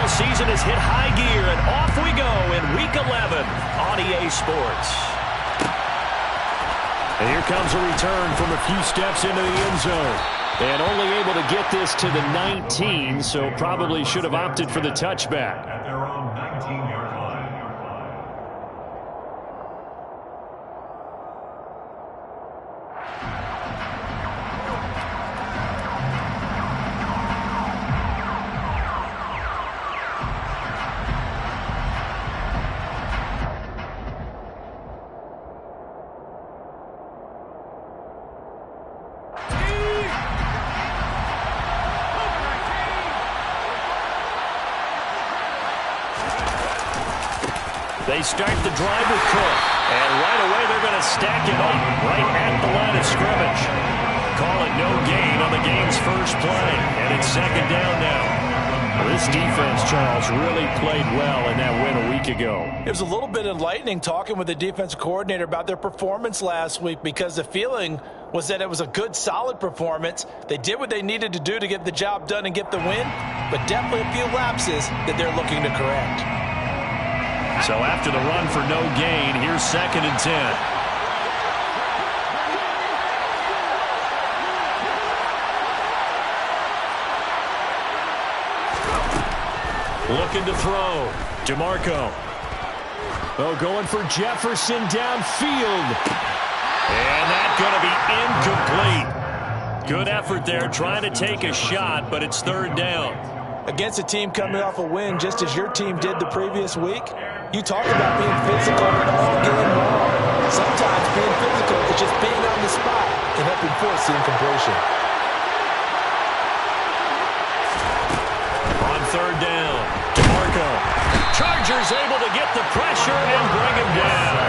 NFL season has hit high gear, and off we go in Week 11 on EA Sports. And here comes a return from a few steps into the end zone. And only able to get this to the 19, so probably should have opted for the touchback. At their own 19-yard line. They start the drive with Cook. And right away they're going to stack him up right at the line of scrimmage. Call it no gain on the game's first play. And it's second down now. This defense, Charles, really played well in that win a week ago. It was a little bit enlightening talking with the defensive coordinator about their performance last week, because the feeling was that it was a good, solid performance. They did what they needed to do to get the job done and get the win, but definitely a few lapses that they're looking to correct. So after the run for no gain, here's 2nd and 10. Looking to throw. DeMarco. Oh, going for Jefferson downfield. And that's going to be incomplete. Good effort there, trying to take a shot, but it's 3rd down. Against a team coming off a win, just as your team did the previous week, you talk about being physical all game long. Sometimes being physical is just being on the spot and helping force the incompletion. On 3rd down, DeMarco. Chargers able to get the pressure and bring him down.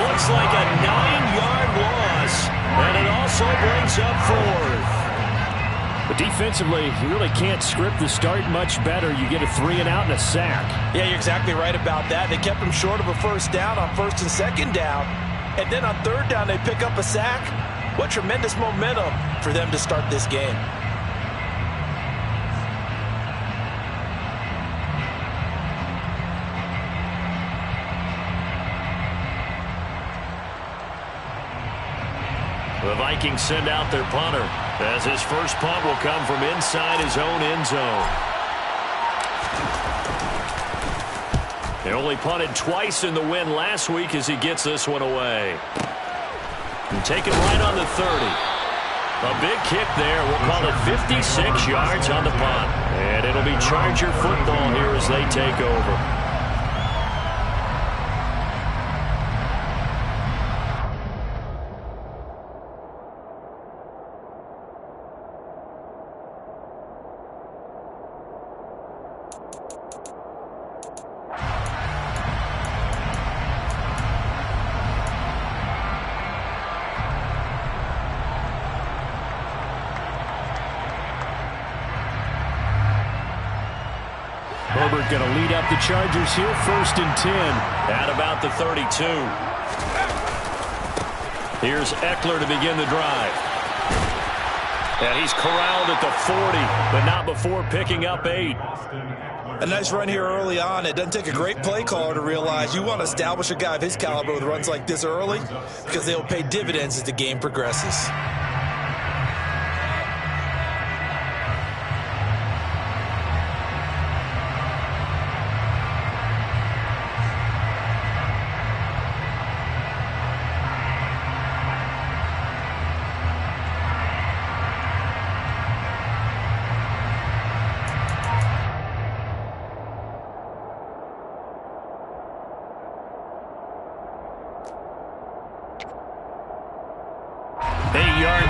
Looks like a 9-yard loss, and it also brings up 4th. But defensively, you really can't script the start much better. You get a 3-and-out and a sack. Yeah, you're exactly right about that. They kept them short of a 1st down on 1st and 2nd down. And then on 3rd down, they pick up a sack. What tremendous momentum for them to start this game. The Vikings send out their punter, as his first punt will come from inside his own end zone. He only punted twice in the win last week as he gets this one away. And take it right on the 30. A big kick there. We'll call it 56 yards on the punt. And it'll be Charger football here as they take over. Herbert going to lead up the Chargers here, 1st and 10 at about the 32. Here's Eckler to begin the drive. And he's corralled at the 40, but not before picking up 8. A nice run here early on. It doesn't take a great play caller to realize you want to establish a guy of his caliber with runs like this early, because they'll pay dividends as the game progresses.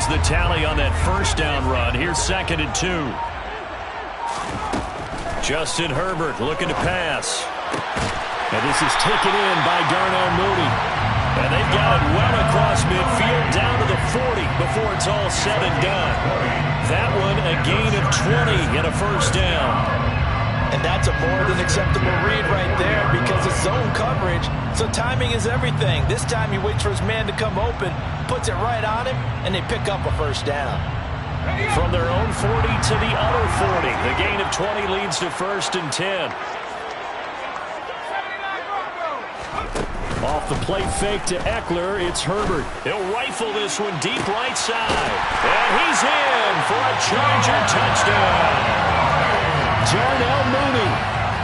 The tally on that 1st down run. Here's 2nd and 2. Justin Herbert looking to pass. And this is taken in by Darnell Mooney. And they've got it well across midfield down to the 40 before it's all said and done. That one a gain of 20 and a 1st down. And that's a more than acceptable read right there, because it's zone coverage, so timing is everything. This time he waits for his man to come open, puts it right on him, and they pick up a 1st down. From their own 40 to the other 40. The gain of 20 leads to 1st and 10. Off the play fake to Eckler, it's Herbert. He'll rifle this one deep right side. And he's in for a Charger touchdown. Darnell Mooney.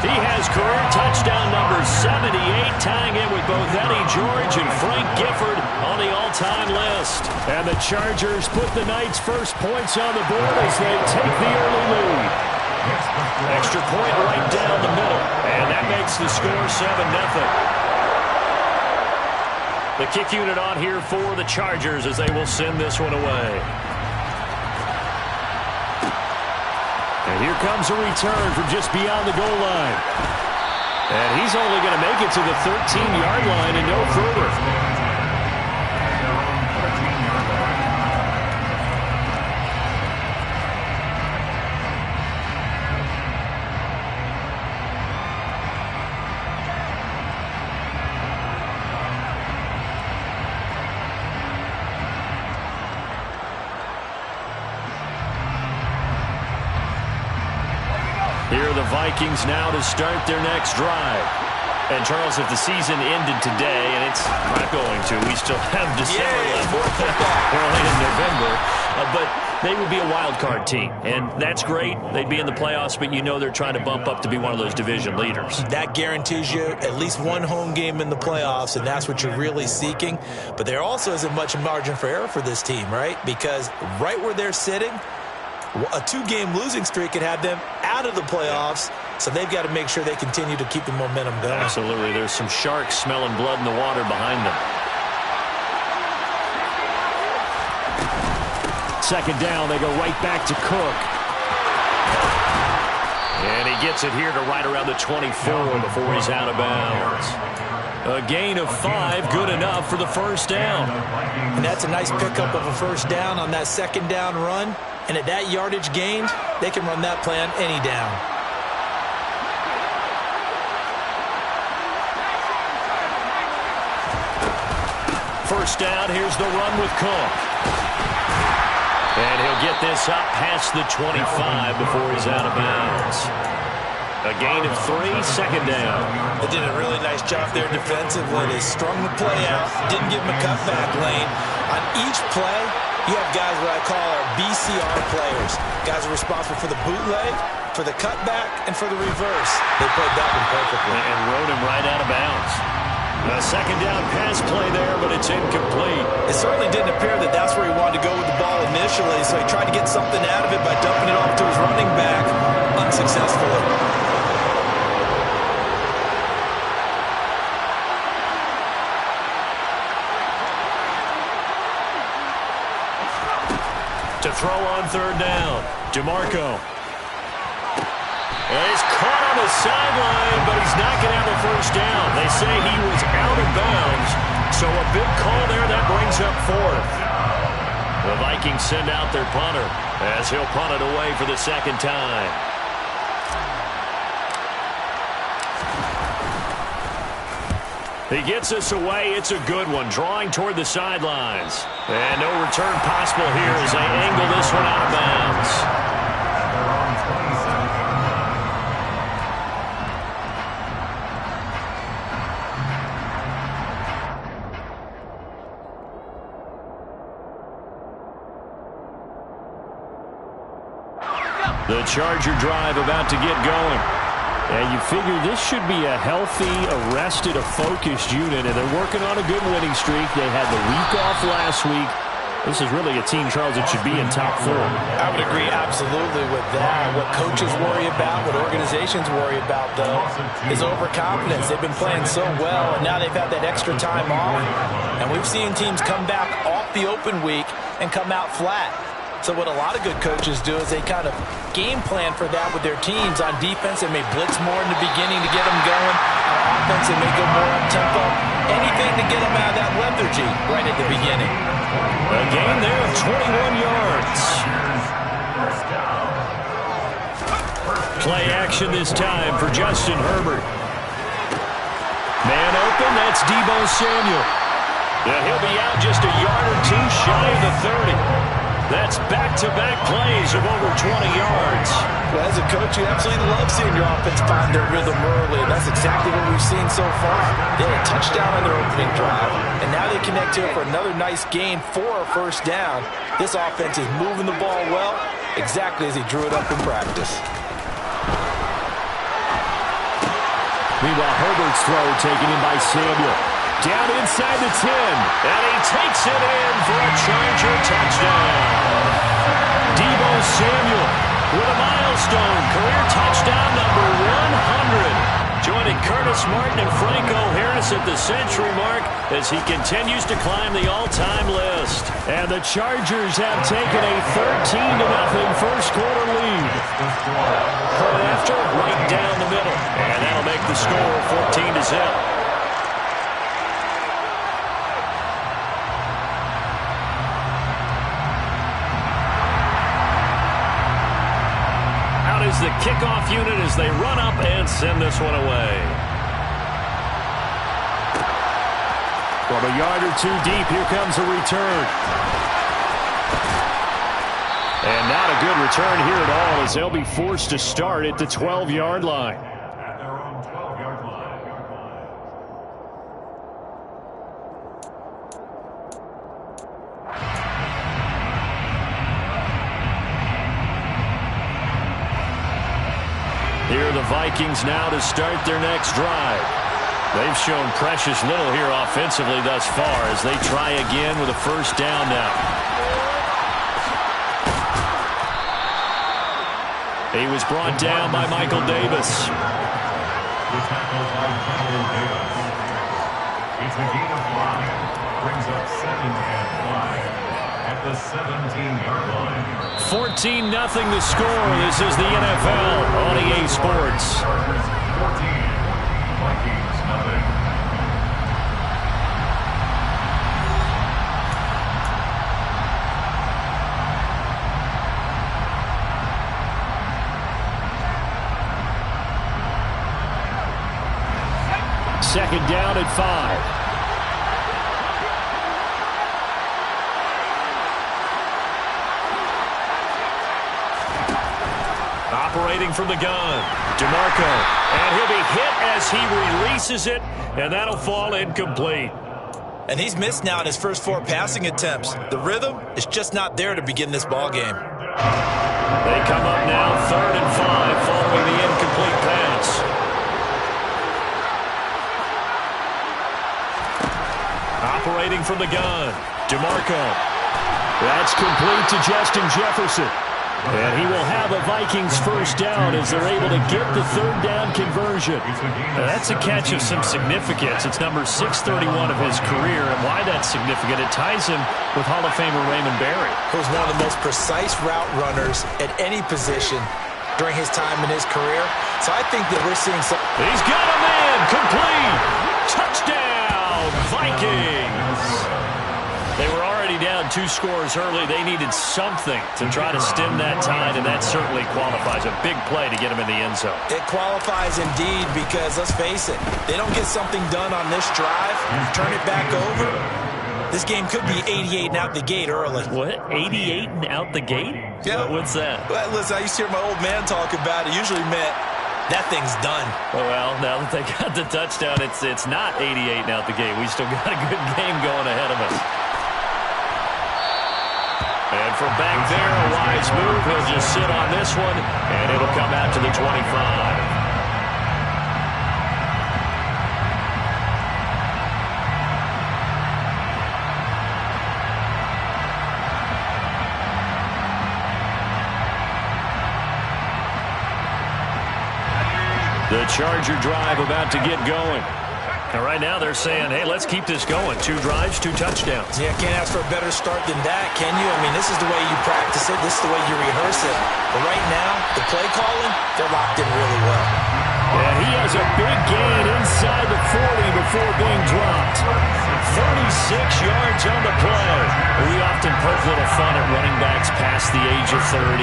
He has career touchdown number 78, tying in with both Eddie George and Frank Gifford on the all-time list. And the Chargers put the Knights' first points on the board as they take the early lead. Extra point right down the middle, and that makes the score 7-0. The kick unit on here for the Chargers as they will send this one away. And here comes a return from just beyond the goal line. And he's only going to make it to the 13-yard line and no further. Here are the Vikings now to start their next drive. And, Charles, if the season ended today, and it's not going to, we still have December left. We're only in November. But they would be a wild card team. And that's great. They'd be in the playoffs, but you know they're trying to bump up to be one of those division leaders. That guarantees you at least one home game in the playoffs, and that's what you're really seeking. But there also isn't much margin for error for this team, right? Because right where they're sitting, a 2-game losing streak could have them out of the playoffs, so they've got to make sure they continue to keep the momentum going. Absolutely. There's some sharks smelling blood in the water behind them. Second down, they go right back to Cook. And he gets it here to right around the 24 before he's out of bounds. A gain of 5, good enough for the first down. And that's a nice pickup of a first down on that second down run. And at that yardage gained, they can run that play on any down. First down, here's the run with Cook. And he'll get this up past the 25 before he's out of bounds. A gain of 3, second down. They did a really nice job there defensively. They strung the play out, didn't give him a cutback lane. On each play, you have guys what I call our BCR players. Guys are responsible for the bootleg, for the cutback, and for the reverse. They played that one perfectly. And rode him right out of bounds. A second down pass play there, but it's incomplete. It certainly didn't appear that that's where he wanted to go with the ball initially, so he tried to get something out of it by dumping it off to his running back unsuccessfully. To throw on third down, DeMarco. And he's caught on the sideline, but he's not going to have a first down. They say he was out of bounds, so a big call there that brings up 4th. The Vikings send out their punter as he'll punt it away for the second time. He gets us away. It's a good one, drawing toward the sidelines. And no return possible here as they angle this one out of bounds. The Charger drive about to get going. And you figure this should be a healthy, arrested, a focused unit, and they're working on a good winning streak. They had the week off last week. This is really a team, Charles, that should be in top 4. I would agree absolutely with that. What coaches worry about, what organizations worry about, though, is overconfidence. They've been playing so well, and now they've had that extra time off. And we've seen teams come back off the open week and come out flat. So what a lot of good coaches do is they kind of game plan for that with their teams. On defense, they may blitz more in the beginning to get them going. On offense, they may go more up-tempo. Anything to get them out of that lethargy right at the beginning. A gain there of 21 yards. Play action this time for Justin Herbert. Man open, that's Deebo Samuel. Yeah, he'll be out just a yard or two shy of the 30. That's back-to-back plays of over 20 yards. Well, as a coach, you absolutely love seeing your offense find their rhythm early, and that's exactly what we've seen so far. They had a touchdown on their opening drive, and now they connect here for another nice gain for a first down. This offense is moving the ball well, exactly as he drew it up in practice. Meanwhile, Herbert's throw taken in by Samuel. Down inside the 10, and he takes it in for a Charger touchdown. Deebo Samuel with a milestone career touchdown number 100. Joining Curtis Martin and Franco Harris at the century mark as he continues to climb the all-time list. And the Chargers have taken a 13-0 first quarter lead. Point after, right down the middle. And that'll make the score 14-0. Is the kickoff unit as they run up and send this one away. From a yard or two deep, here comes a return. And not a good return here at all as they'll be forced to start at the 12-yard line. At their own 12-yard line. Here are the Vikings now to start their next drive. They've shown precious little here offensively thus far as they try again with a first down now. He was brought down by Michael Davis. The tackle by Michael Davis. It's a gain of 5. Brings up 2nd and 5 at the 17-yard line. 14-0 the score. This is the NFL on EA Sports. 14, Vikings nothing. Second down at 5. Operating from the gun, DeMarco, and he'll be hit as he releases it, and that'll fall incomplete. And he's missed now in his first 4 passing attempts. The rhythm is just not there to begin this ball game. They come up now 3rd and 5 following the incomplete pass. Operating from the gun, DeMarco. That's complete to Justin Jefferson. And he will have a Vikings first down as they're able to get the 3rd down conversion. Now that's a catch of some significance. It's number 631 of his career, and why that's significant, it ties him with Hall of Famer Raymond Berry, who's one of the most precise route runners at any position during his time in his career. So I think that we're seeing some... He's got a man, complete, touchdown, Vikings. They were already down 2 scores early. They needed something to try to stem that tide, and that certainly qualifies. A big play to get them in the end zone. It qualifies indeed because, let's face it, they don't get something done on this drive, turn it back over, this game could be 88 and out the gate early. What? 88 and out the gate? Yeah. What's that? Well, listen, I used to hear my old man talk about it. Usually meant that thing's done. Well, now that they got the touchdown, it's not 88 and out the gate. We still got a good game going ahead of us. And from back there, a wise move. He'll just sit on this one, and it'll come out to the 25. The Charger drive about to get going. And right now they're saying, hey, let's keep this going. 2 drives, 2 touchdowns. Yeah, can't ask for a better start than that, can you? I mean, this is the way you practice it. This is the way you rehearse it. But right now, the play calling, they're locked in really well. And he has a big gain inside the 40 before being dropped. 36 yards on the play. We often poke a little fun at running backs past the age of 30. Oh,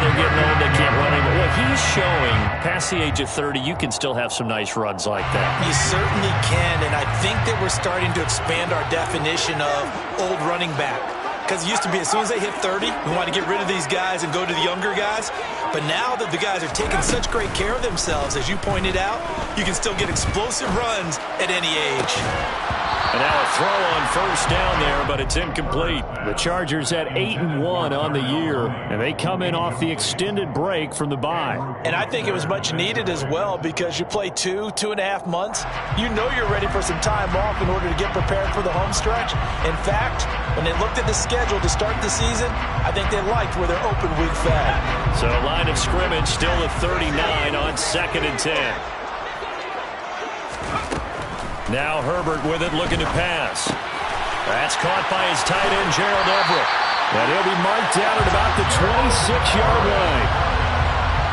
they're getting old, they can't run anymore. Well, he's showing past the age of 30, you can still have some nice runs like that. You certainly can, and I think that we're starting to expand our definition of old running back. because it used to be as soon as they hit 30, we want to get rid of these guys and go to the younger guys. But now that the guys are taking such great care of themselves, as you pointed out, you can still get explosive runs at any age. And now a throw on first down there, but it's incomplete. The Chargers at 8-1 on the year, and they come in off the extended break from the bye. And I think it was much needed as well, because you play 2.5 months. You know you're ready for some time off in order to get prepared for the home stretch. In fact, when they looked at the schedule to start the season, I think they liked where their open week fell. So line of scrimmage still at 39 on 2nd and 10. Now Herbert with it, looking to pass. That's caught by his tight end, Gerald Everett. And he'll be marked down at about the 26-yard line.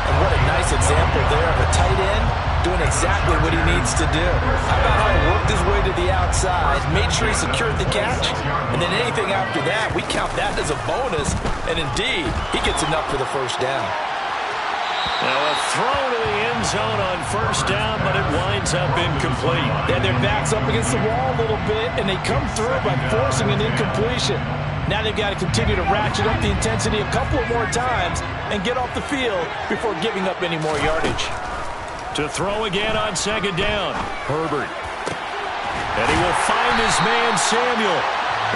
And what a nice example there of a tight end doing exactly what he needs to do. How about how he worked his way to the outside, made sure he secured the catch, and then anything after that, we count that as a bonus. And indeed, he gets enough for the first down. Now a throw to the end zone on first down, but it winds up incomplete. Yeah, their back's up against the wall a little bit, and they come through by forcing an incompletion. Now they've got to continue to ratchet up the intensity a couple of more times and get off the field before giving up any more yardage. To throw again on 2nd down, Herbert. And he will find his man, Samuel.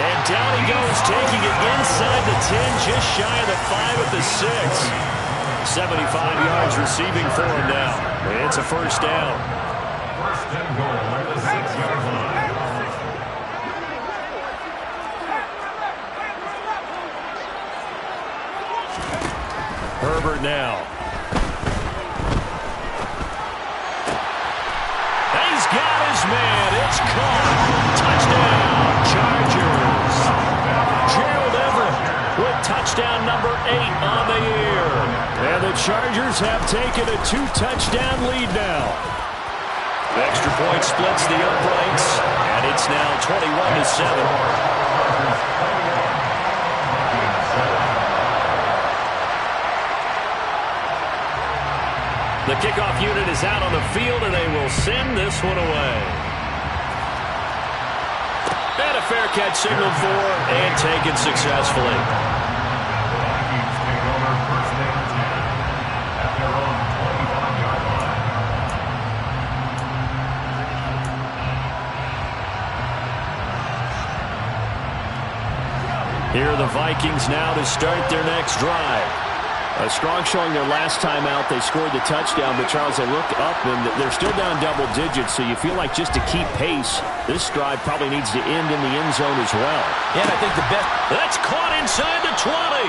And down he goes, taking it inside the 10, just shy of the 5 at the 6. 75 yards receiving for him now. It's a first down. First and goal at the 6-yard line. Herbert now. He's got his man. It's caught. Touchdown, Chargers. Gerald Everett with touchdown number 8 on the year. And the Chargers have taken a 2-touchdown lead now. The extra point splits the uprights, and it's now 21-7. The kickoff unit is out on the field, and they will send this one away. And a fair catch signaled for and taken successfully. Vikings take over first and 10 at their own 25-yard line. Here are the Vikings now to start their next drive. A strong showing their last time out. They scored the touchdown, but Charles, they look up and they're still down double digits, so you feel like just to keep pace, this drive probably needs to end in the end zone as well. Yeah, and I think the best... That's caught inside the 20.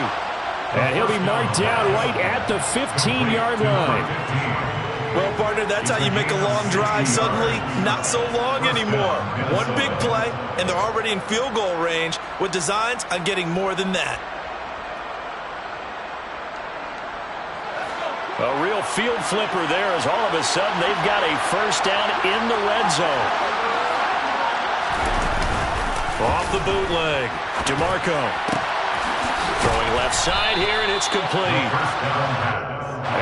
And he'll be marked down right at the 15-yard line. Well, partner, that's how you make a long drive suddenly not so long anymore. One big play, and they're already in field goal range with designs on getting more than that. A real field flipper there, as all of a sudden they've got a first down in the red zone. Off the bootleg, DeMarco. Throwing left side here, and it's complete.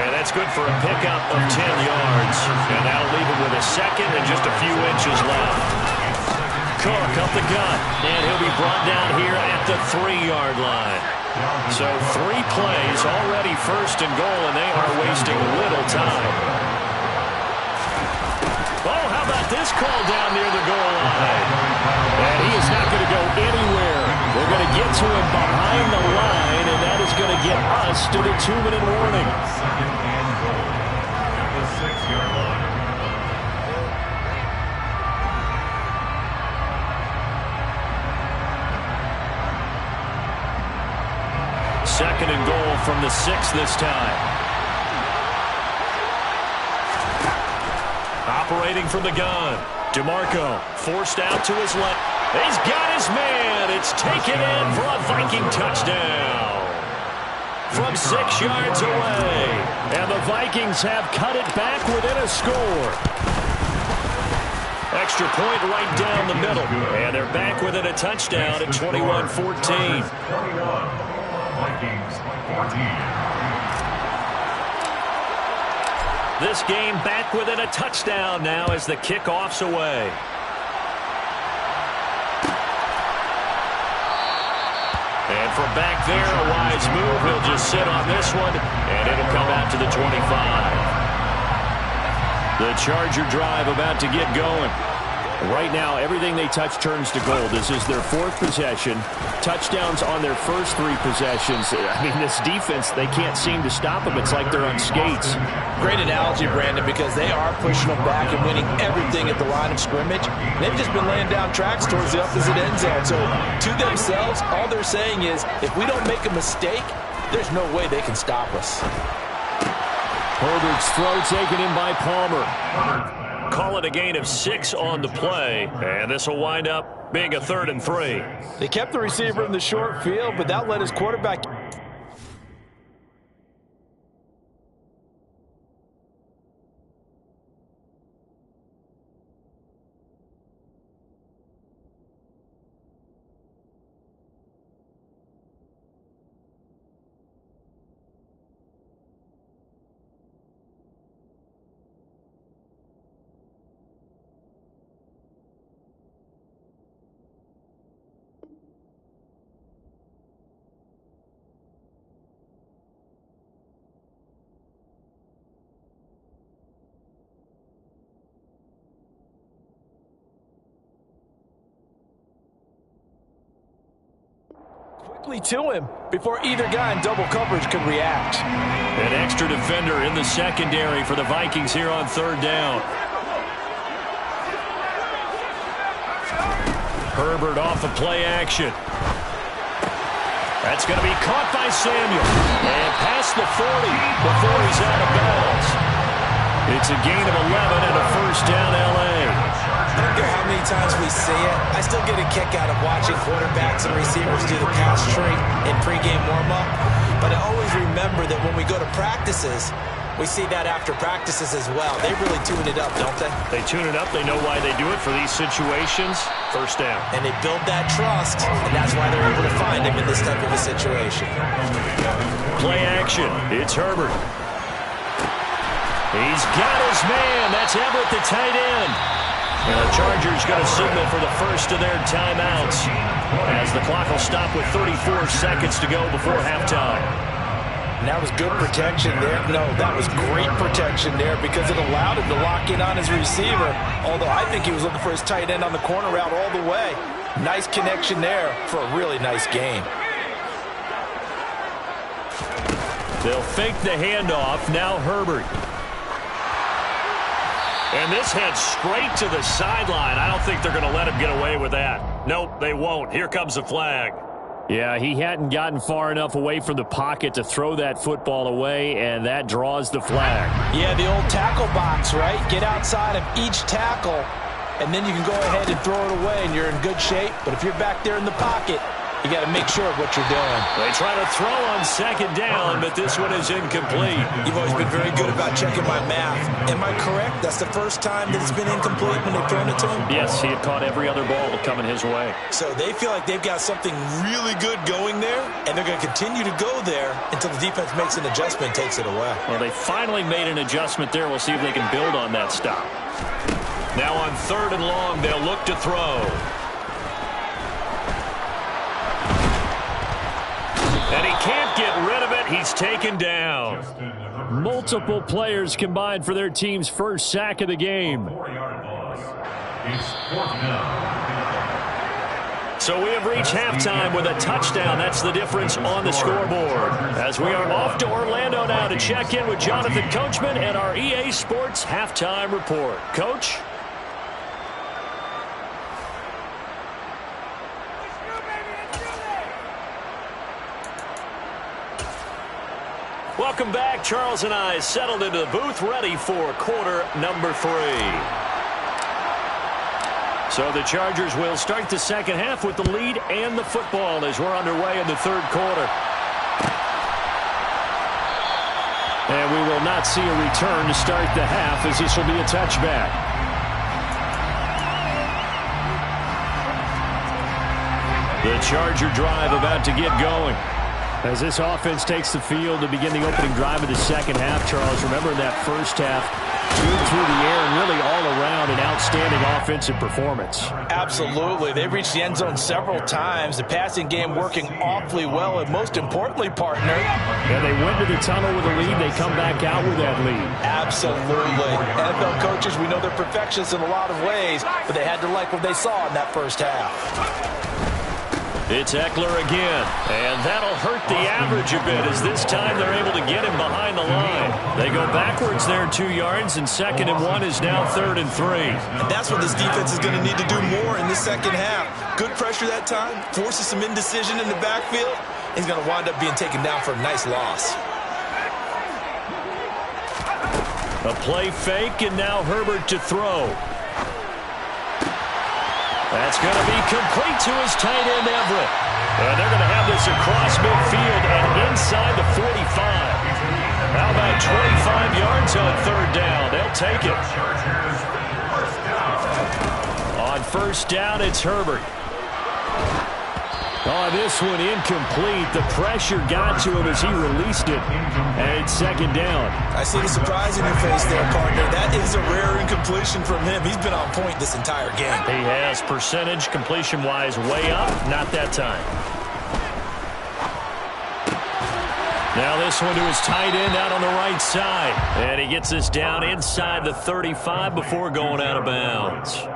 And that's good for a pickup of 10 yards. And that'll leave him with a second and just a few inches left. Cook up the gut, and he'll be brought down here at the 3-yard line. So 3 plays, already first and goal, and they are wasting little time. Oh, how about this call down near the goal line? And he is not going to go anywhere. They're going to get to him behind the line, and that is going to get us to the 2-minute warning. Second and goal at the 6-yard line. Second and goal from the 6 this time. Operating from the gun. DeMarco forced out to his left. He's got his man. It's taken in for a Viking touchdown. From 6 yards away. And the Vikings have cut it back within a score. Extra point right down the middle. And they're back within a touchdown at 21-14. 21. Vikings 14. This game back within a touchdown now as the kickoff's away. And from back there, a wise move. He'll just sit on this one, and it'll come out to the 25. The Charger drive about to get going. Right now, everything they touch turns to gold. This is their 4th possession. Touchdowns on their first 3 possessions. I mean, this defense, they can't seem to stop them. It's like they're on skates. Great analogy, Brandon, because they are pushing them back and winning everything at the line of scrimmage. They've just been laying down tracks towards the opposite end zone. So to themselves, all they're saying is, if we don't make a mistake, there's no way they can stop us. Herbert's throw taken in by Palmer. Call it a gain of 6 on the play, and this will wind up being a 3rd and 3. They kept the receiver in the short field, but that let his quarterback... to him before either guy in double coverage could react. An extra defender in the secondary for the Vikings here on 3rd down. Herbert off of play action. That's going to be caught by Samuel. And past the 40 before he's out of bounds. It's a gain of 11 and a 1st down, L.A. I don't care how many times we see it, I still get a kick out of watching quarterbacks and receivers do the pass tree in pregame warm-up. But I always remember that when we go to practices, we see that after practices as well. They really tune it up, don't they? They tune it up. They know why they do it for these situations. 1st down. And they build that trust, and that's why they're able to find him in this type of a situation. Play action. It's Herbert. He's got his man. That's Everett, the tight end. And the Chargers going to signal for the first of their timeouts as the clock will stop with 34 seconds to go before halftime. And that was good protection there. No, that was great protection there because it allowed him to lock in on his receiver, although I think he was looking for his tight end on the corner route all the way. Nice connection there for a really nice game. They'll fake the handoff. Now Herbert. And this heads straight to the sideline. I don't think they're going to let him get away with that. Nope, they won't. Here comes the flag. Yeah, he hadn't gotten far enough away from the pocket to throw that football away, and that draws the flag. Yeah, the old tackle box, right? Get outside of each tackle, and then you can go ahead and throw it away, and you're in good shape. But if you're back there in the pocket, you got to make sure of what you're doing. They try to throw on 2nd down, but this one is incomplete. You've always been very good about checking my math. Am I correct? That's the first time that it's been incomplete when they've thrown it to him? Yes, he had caught every other ball coming his way. So they feel like they've got something really good going there, and they're going to continue to go there until the defense makes an adjustment and takes it away. Well, they finally made an adjustment there. We'll see if they can build on that stop. Now on 3rd and long, they'll look to throw. And he can't get rid of it. He's taken down. Multiple players combined for their team's first sack of the game. So we have reached halftime with a touchdown. That's the difference on the scoreboard. As we are off to Orlando now to check in with Jonathan Coachman and our EA Sports Halftime Report. Coach? Welcome back. Charles and I settled into the booth ready for quarter number 3. So the Chargers will start the second half with the lead and the football as we're underway in the 3rd quarter. And we will not see a return to start the half as this will be a touchback. The Charger drive about to get going. As this offense takes the field to begin the opening drive of the second half, Charles, remember in that first half, tube through the air and really all around an outstanding offensive performance. Absolutely. They reached the end zone several times. The passing game working awfully well, and most importantly, partner. And they went to the tunnel with a lead. They come back out with that lead. Absolutely. NFL coaches, we know they're perfectionists in a lot of ways, but they had to like what they saw in that first half. It's Ekeler again, and that'll hurt the average a bit as this time they're able to get him behind the line. They go backwards there 2 yards, and 2nd and 1 is now 3rd and 3. And that's what this defense is going to need to do more in the second half. Good pressure that time, forces some indecision in the backfield. He's going to wind up being taken down for a nice loss. A play fake, and now Herbert to throw. That's going to be complete to his tight end, Everett. And they're going to have this across midfield and inside the 45. How about 25 yards on 3rd down? They'll take it. On 1st down, it's Herbert. On this one, incomplete. The pressure got to him as he released it. And it's 2nd down. I see the surprise in your face there, partner. That is a rare incompletion from him. He's been on point this entire game. He has percentage completion-wise way up. Not that time. Now this one to his tight end out on the right side. And he gets this down inside the 35 before going out of bounds.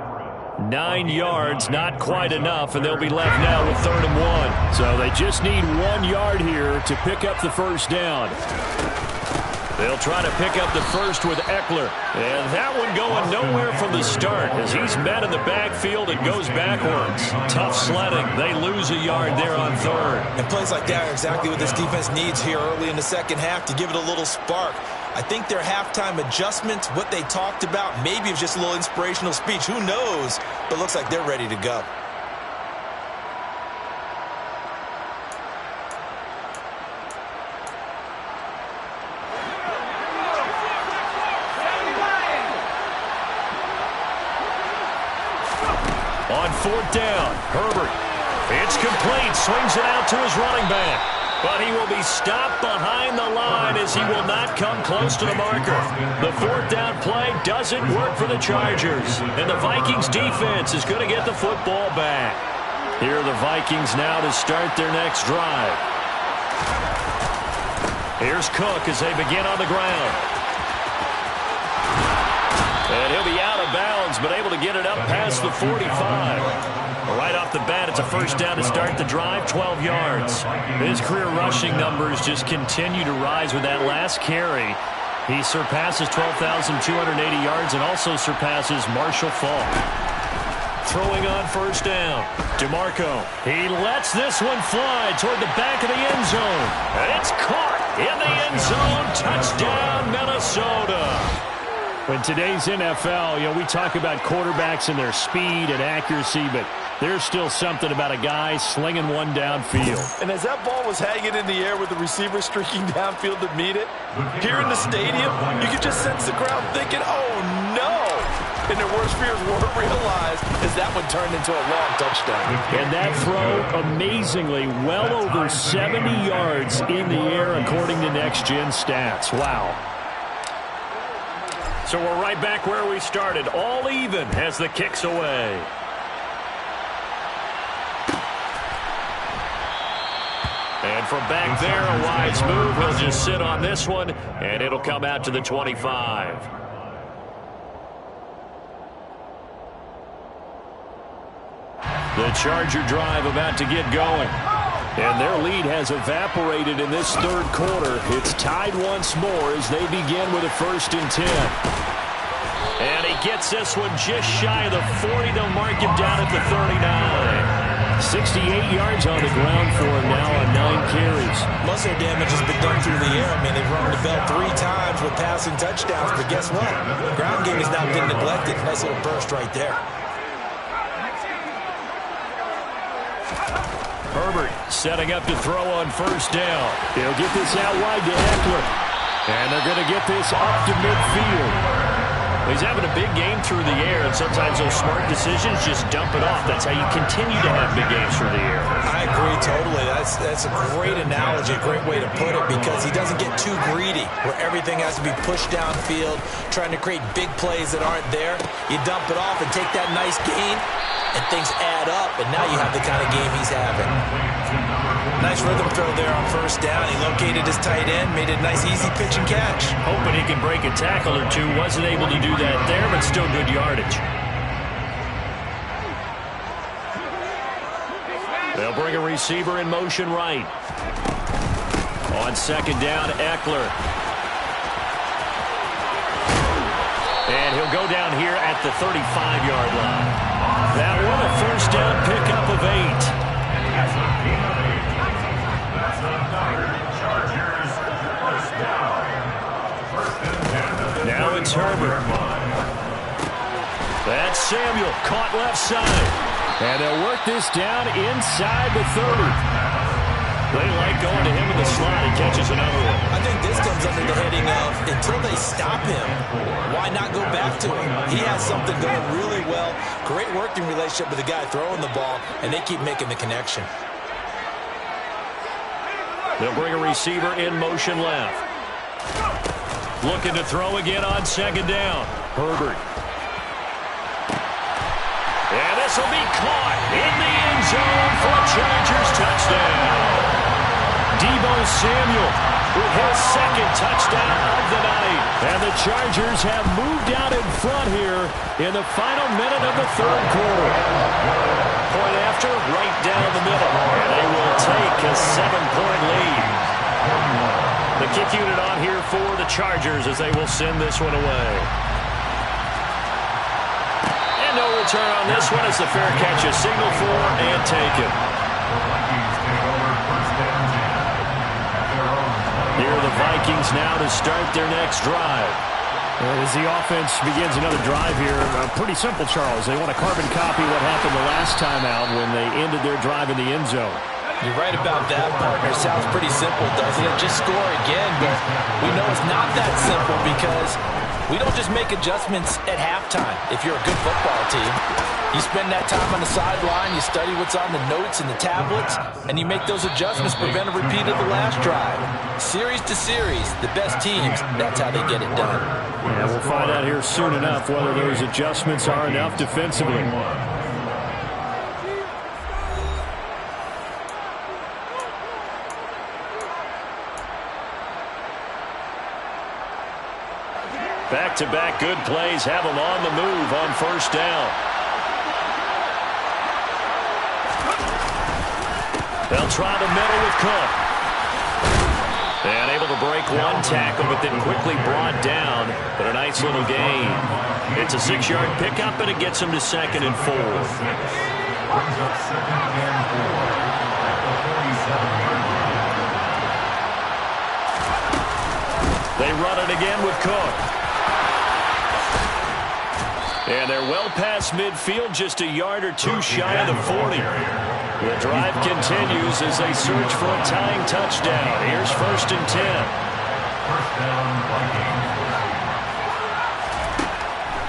9 yards, not quite enough, and they'll be left now with 3rd and 1. So they just need 1 yard here to pick up the 1st down. They'll try to pick up the first with Ekeler. And that one going nowhere from the start as he's met in the backfield and goes backwards. Tough sledding. They lose a yard there on 3rd. And plays like that are exactly what this defense needs here early in the second half to give it a little spark. I think their halftime adjustment, what they talked about, maybe it's just a little inspirational speech. Who knows? But looks like they're ready to go. On 4th down, Herbert. It's complete. Swings it out to his running back. But he will be stopped behind the line as he will not come close to the marker. The 4th down play doesn't work for the Chargers. And the Vikings defense is going to get the football back. Here are the Vikings now to start their next drive. Here's Cook as they begin on the ground. And he'll be out of bounds, but able to get it up past the 45. Right off the bat, it's a 1st down to start the drive, 12 yards. His career rushing numbers just continue to rise with that last carry. He surpasses 12,280 yards and also surpasses Marshall Faulk. Throwing on 1st down, DeMarco. He lets this one fly toward the back of the end zone. And it's caught in the end zone. Touchdown, Minnesota. In today's NFL, we talk about quarterbacks and their speed and accuracy, but there's still something about a guy slinging one downfield. And as that ball was hanging in the air with the receiver streaking downfield to meet it, here in the stadium, you could just sense the crowd thinking, oh, no. And their worst fears weren't realized as that one turned into a long touchdown. And that throw, amazingly, well over 70 yards in the air, according to Next Gen Stats. Wow. So we're right back where we started. All even as the kick's away. And from back there, a wise move. He'll just sit on this one, and it'll come out to the 25. The Charger drive about to get going. And their lead has evaporated in this 3rd quarter. It's tied once more as they begin with a 1st and 10. And he gets this one just shy of the 40. They'll mark him down at the 39. 68 yards on the ground for him now on 9 carries. Muscle damage has been done through the air. I mean, they've rung the bell 3 times with passing touchdowns. But guess what? Ground game has now been neglected. Nice little burst right there. Herbert setting up to throw on 1st down. He'll get this out wide to Ekeler. And they're going to get this up to midfield. He's having a big game through the air, and sometimes those smart decisions just dump it off. That's how you continue to have big games through the air. I agree totally. That's a great analogy, a great way to put it, because he doesn't get too greedy where everything has to be pushed downfield, trying to create big plays that aren't there. You dump it off and take that nice gain, and things add up, and now you have the kind of game he's having. Nice rhythm throw there on first down. He located his tight end, made it a nice, easy pitch and catch. Hoping he can break a tackle or two. Wasn't able to do that there, but still good yardage. They'll bring a receiver in motion right. On second down, Eckler. And he'll go down here at the 35-yard line. That one a first down pickup of 8. That's a gain of 8. That's another Chargers first down. First and 10. Now it's Herbert. That's Samuel, caught left side. And they'll work this down inside the 30. They like going to him in the slot. He catches another one. I think this comes under the heading of, until they stop him, why not go back to him? He has something going really well. Great working relationship with the guy throwing the ball, and they keep making the connection. They'll bring a receiver in motion left. Looking to throw again on second down. Herbert. And this will be caught in the end zone for a Chargers touchdown. Deebo Samuel with his second touchdown of the night. And the Chargers have moved out in front here in the final minute of the third quarter. Point after, right down the middle. And they will take a 7-point lead. The kick unit on here for the Chargers as they will send this one away. And no return on this one as the fair catch is signaled for and taken. Here are the Vikings now to start their next drive. As the offense begins another drive here, pretty simple, Charles. They want to carbon copy what happened the last time out when they ended their drive in the end zone. You're right about that, partner. Sounds pretty simple, doesn't it? Just score again, but we know it's not that simple because we don't just make adjustments at halftime if you're a good football team. You spend that time on the sideline, you study what's on the notes and the tablets, and you make those adjustments, prevent a repeat of the last drive. Series to series, the best teams, that's how they get it done. Yeah, we'll find out here soon enough whether those adjustments are enough defensively. Back-to-back good plays have them on the move on first down. They'll try the middle with Cook. And able to break one tackle, but then quickly brought down. But a nice little gain. It's a 6-yard pickup, and it gets them to 2nd and 4. Brings up 2nd and 4 at the 47-yard line. They run it again with Cook. And they're well past midfield, just a yard or two shy of the 40. The drive continues as they search for a tying touchdown. Here's 1st and 10. First down, Vikings.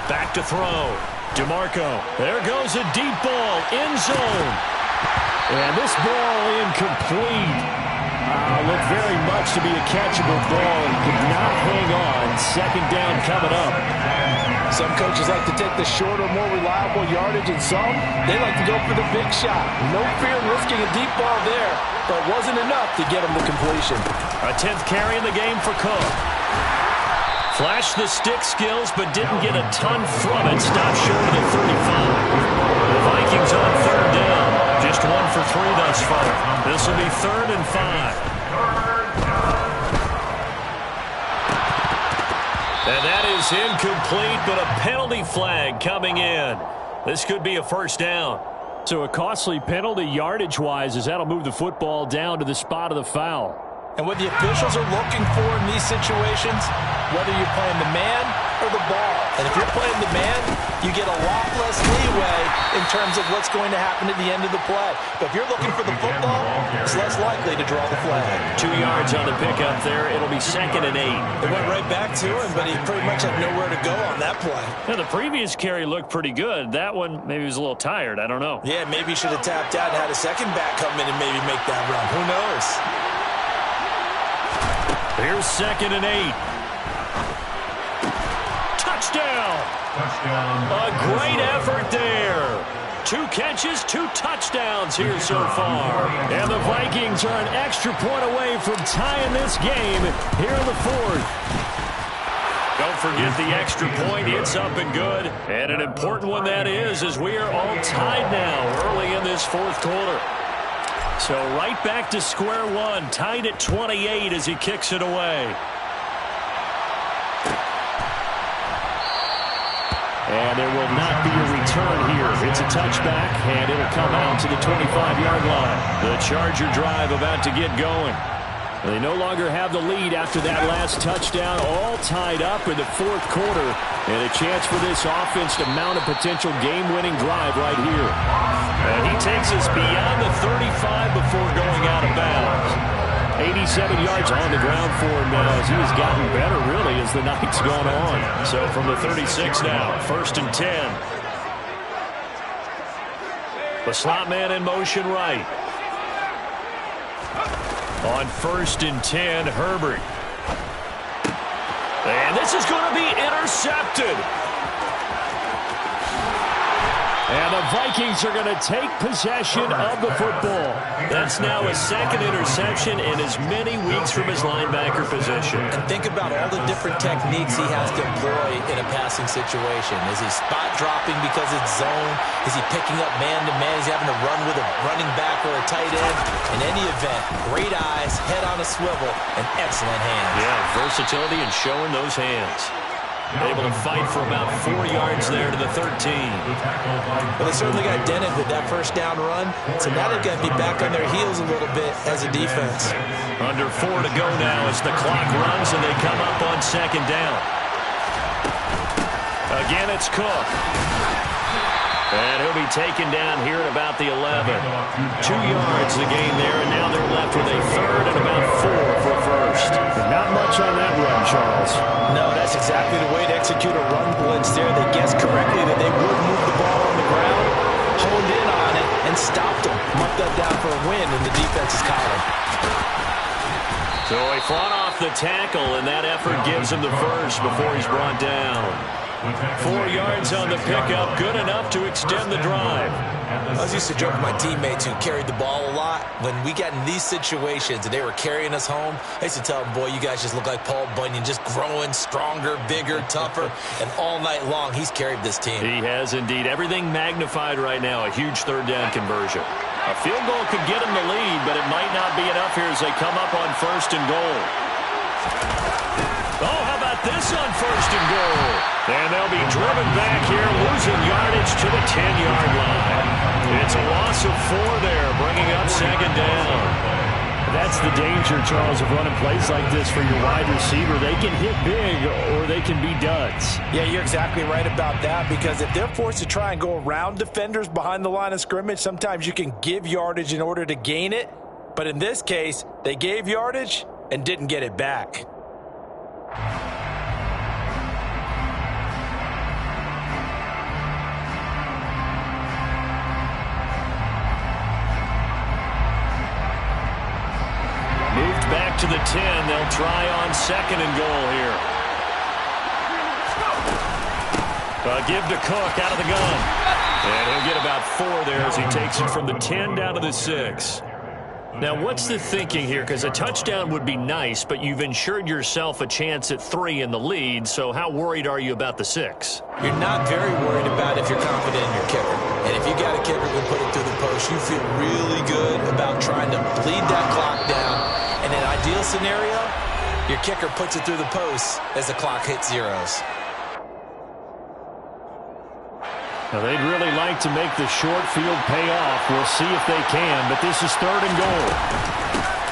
Back to throw. DeMarco. There goes a deep ball. End zone. And this ball incomplete. Looked very much to be a catchable ball and could not hang on. 2nd down coming up. Some coaches like to take the shorter, more reliable yardage, and some, they like to go for the big shot. No fear in risking a deep ball there, but it wasn't enough to get him the completion. A 10th carry in the game for Cook. Flashed the stick skills, but didn't get a ton from it. Stopped short of the 35. The Vikings on 3rd down. Just 1 for 3 thus far. This will be 3rd and 5. And that is incomplete, but a penalty flag coming in. This could be a first down. So a costly penalty yardage-wise as that'll move the football down to the spot of the foul. And what the officials are looking for in these situations, whether you're playing the man or the ball. And if you're playing the man, you get a lot less leeway in terms of what's going to happen at the end of the play. But if you're looking for the football, it's less likely to draw the flag. 2 yards on the pickup there. It'll be 2nd and 8. It went right back to him, but he pretty much had nowhere to go on that play. Now, the previous carry looked pretty good. That one, maybe he was a little tired. I don't know. Yeah, maybe he should have tapped out and had a second back come in and maybe make that run. Who knows? Here's 2nd and 8. Touchdown! A great effort there. 2 catches, 2 touchdowns here so far. And the Vikings are an extra point away from tying this game here in the 4th. Don't forget the extra point. It's up and good. And an important one that is, as we are all tied now early in this 4th quarter. So right back to square one, tied at 28 as he kicks it away. And there will not be a return here. It's a touchback, and it'll come out to the 25-yard line. The Charger drive about to get going. They no longer have the lead after that last touchdown, all tied up in the 4th quarter. And a chance for this offense to mount a potential game-winning drive right here. And he takes us beyond the 35 before going out of bounds. 87 yards on the ground for him now as he has gotten better, really, as the night's gone on. So from the 36 now, 1st and 10. The slot man in motion right. On 1st and 10, Herbert. And this is going to be intercepted. And the Vikings are going to take possession of the football. That's now his 2nd interception in as many weeks from his linebacker position. And think about all the different techniques he has to employ in a passing situation. Is he spot dropping because it's zone? Is he picking up man-to-man? Is he having to run with a running back or a tight end? In any event, great eyes, head on a swivel, and excellent hands. Yeah, versatility and showing those hands. Able to fight for about 4 yards there to the 13. Well, they certainly got dented with that first down run, so now they've got to be back on their heels a little bit as a defense. Under 4 to go now as the clock runs and they come up on 2nd down. Again, it's Cook. And he'll be taken down here at about the 11. 2 yards the gain there, and now they're left with a 3rd and about 4 for 1st. Not much on that run, Charles. No, that's exactly the way to execute a run blitz there. They guessed correctly that they would move the ball on the ground, honed in on it, and stopped them. Marked that down for a win in the defense's column. So he fought off the tackle, and that effort gives him the 1st before he's brought down. 4 yards on the pickup, good enough to extend the drive. I was used to joke with my teammates who carried the ball a lot. When we got in these situations and they were carrying us home, I used to tell them, boy, you guys just look like Paul Bunyan, just growing stronger, bigger, tougher, and all night long he's carried this team. He has indeed. Everything magnified right now, a huge 3rd down conversion. A field goal could get him the lead, but it might not be enough here as they come up on 1st and goal. Oh, how about this on 1st and goal? And they'll be driven back here, losing yardage to the 10-yard line. It's a loss of 4 there, bringing up 2nd down. That's the danger, Charles, of running plays like this for your wide receiver. They can hit big or they can be duds. Yeah, you're exactly right about that, because if they're forced to try and go around defenders behind the line of scrimmage, sometimes you can give yardage in order to gain it. But in this case, they gave yardage and didn't get it back. Moved back to the 10. They'll try on 2nd and goal here. Give to Cook out of the gun. And he'll get about 4 there as he takes it from the 10 down to the 6. Now, what's the thinking here? Because a touchdown would be nice, but you've ensured yourself a chance at 3 in the lead, so how worried are you about the 6? You're not very worried about if you're confident in your kicker. And if you got a kicker who can put it through the post, you feel really good about trying to bleed that clock down. In an ideal scenario, your kicker puts it through the post as the clock hits zeros. Now, they'd really like to make the short field pay off. We'll see if they can, but this is 3rd and goal.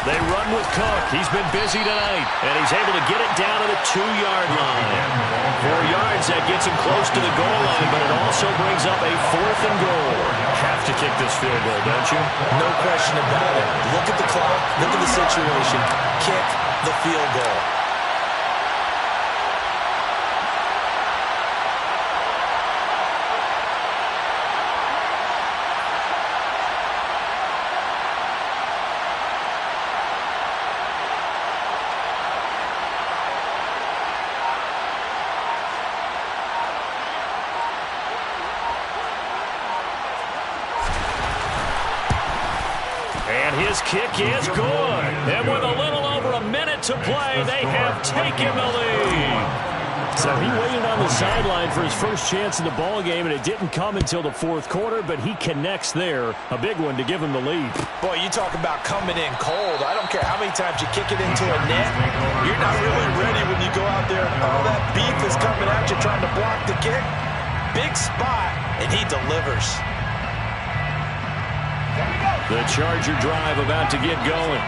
They run with Cook. He's been busy tonight, and he's able to get it down to the 2-yard line. 4 yards, that gets him close to the goal line, but it also brings up a 4th and goal. Have to kick this field goal, don't you? No question about it. Look at the clock. Look at the situation. Kick the field goal. His kick is good. And with a little over a minute to play, they have taken the lead. So he waited on the sideline for his first chance in the ball game, and it didn't come until the 4th quarter, but he connects there. A big one to give him the lead. Boy, you talk about coming in cold. I don't care how many times you kick it into a net. You're not really ready when you go out there and all that beef is coming at you trying to block the kick. Big spot, and he delivers. The Charger drive about to get going.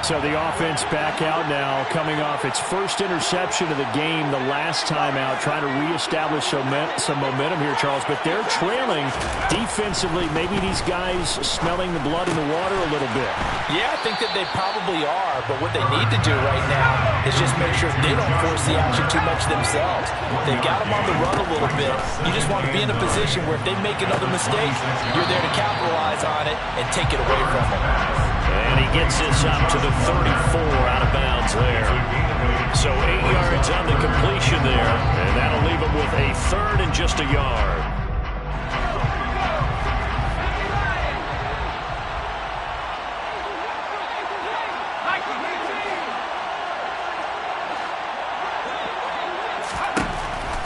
So the offense back out now, coming off its first interception of the game the last time out, trying to reestablish some momentum here, Charles. But they're trailing defensively. Maybe these guys smelling the blood in the water a little bit. Yeah, I think that they probably are. But what they need to do right now is just make sure they don't force the action too much themselves. They've got them on the run a little bit. You just want to be in a position where if they make another mistake, you're there to capitalize on it and take it away from them. And he gets this up to the 34 out of bounds there. So 8 yards on the completion there, and that'll leave him with a 3rd and just a yard.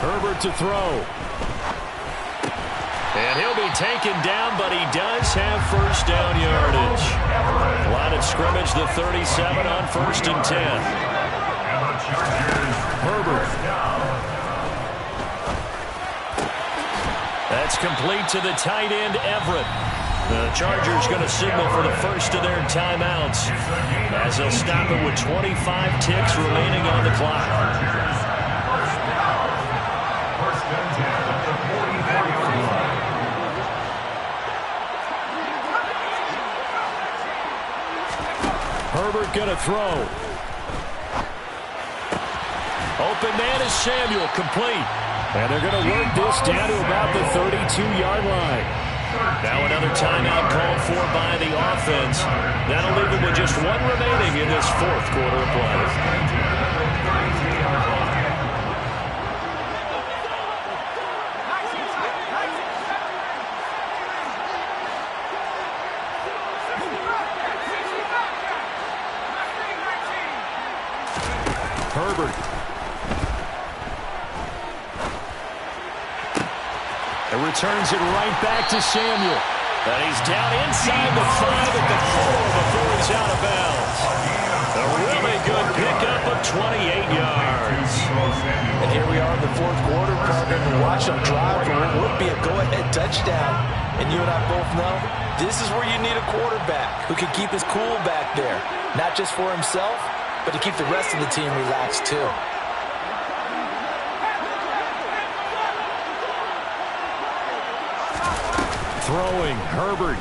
Herbert to throw. And he'll be taken down, but he does have first down yardage. Line of scrimmage, the 37 on 1st and 10. Herbert. That's complete to the tight end, Everett. The Chargers going to signal for the first of their timeouts as they'll stop it with 25 ticks remaining on the clock. Herbert going to throw. Open man is Samuel, complete. And they're going to work this down to about the 32-yard line. Now another timeout called for by the offense. That'll leave them with just 1 remaining in this 4th quarter of play. Herbert. And returns it right back to Samuel. And he's down inside the 5 at the 4 before he's out of bounds. A really good pickup of 28 yards. And here we are in the 4th quarter, partner, and watch them drive for what would be a go-ahead touchdown. And you and I both know this is where you need a quarterback who can keep his cool back there. Not just for himself, but to keep the rest of the team relaxed too. Throwing, Herbert.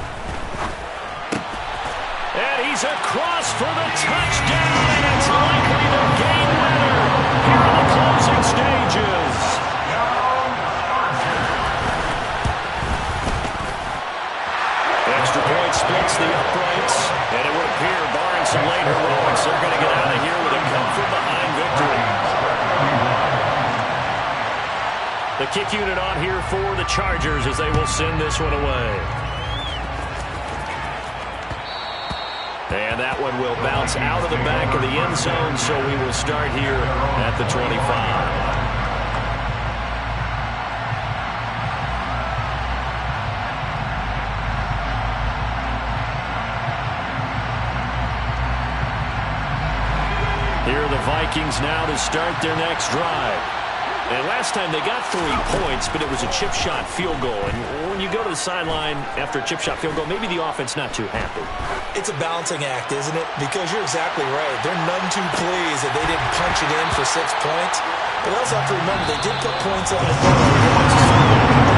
And he's across for the touchdown, and it's likely the game winner here in the closing stages. Extra point splits the uprights, and it would appear barring some late heroics, they're going to get out of here with a come-from-behind victory. The kick unit on here for the Chargers as they will send this one away. And that one will bounce out of the back of the end zone, so we will start here at the 25. Here are the Vikings now to start their next drive. And last last time they got 3 points, but it was a chip shot field goal. And when you go to the sideline after a chip shot field goal, maybe the offense not too happy. It's a balancing act, isn't it? Because you're exactly right. They're none too pleased that they didn't punch it in for 6 points. But also have to remember, they did put points on the board.